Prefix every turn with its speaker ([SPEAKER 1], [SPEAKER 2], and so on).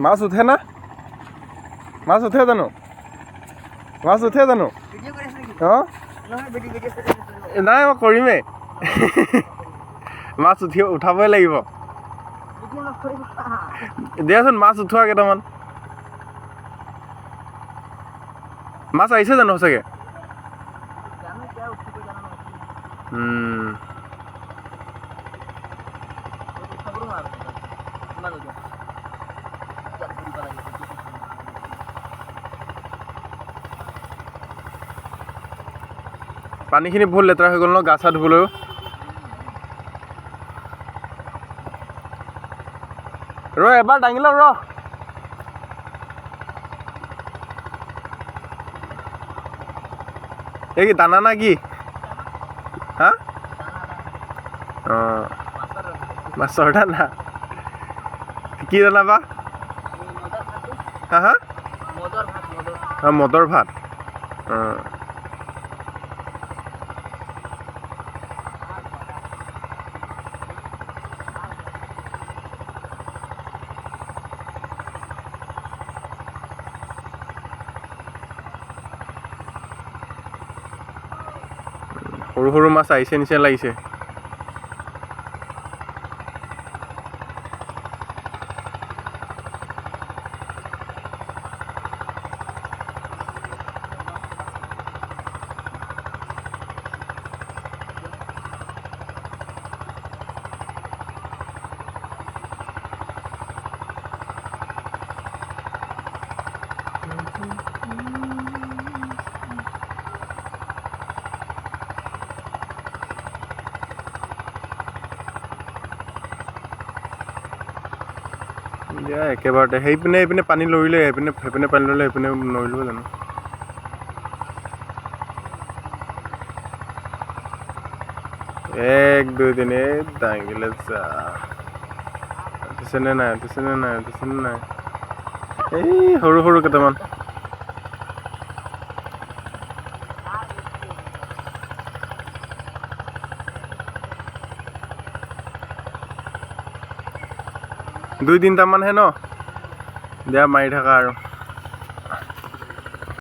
[SPEAKER 1] মাছ উঠে না? মাছ উঠে জানো? মাছ উঠে জানো? অঁ নাই মই কৰিমেই মাছ উঠাবই লাগিব দিয়াচোন মাছ উঠোৱা কেইটামান মাছ আহিছে জানো সঁচাকৈ পানীখিনি বহুত লেতেৰা হৈ গ'ল ন গা চা ধুবলৈও এবাৰ দাঙি লওঁ এই কি দানা না কি হা অঁ মাছৰ দানা কি দানা বা হা হা মদৰ ভাত অঁ সৰু সৰু মাছ আহিছে নিচিনা লাগিছে দিয়া একেবাৰতে সেইপিনে পানী লৰিলে সেইপিনে পানী লৰিলে সেইপিনে নৰিলো জানো 1 2 3 দাঙিলে যা উঠিছেনে নাই এই সৰু সৰু কেইটামান দুই তিনিটামানহে ন দিয়া মাৰি থাকা আৰু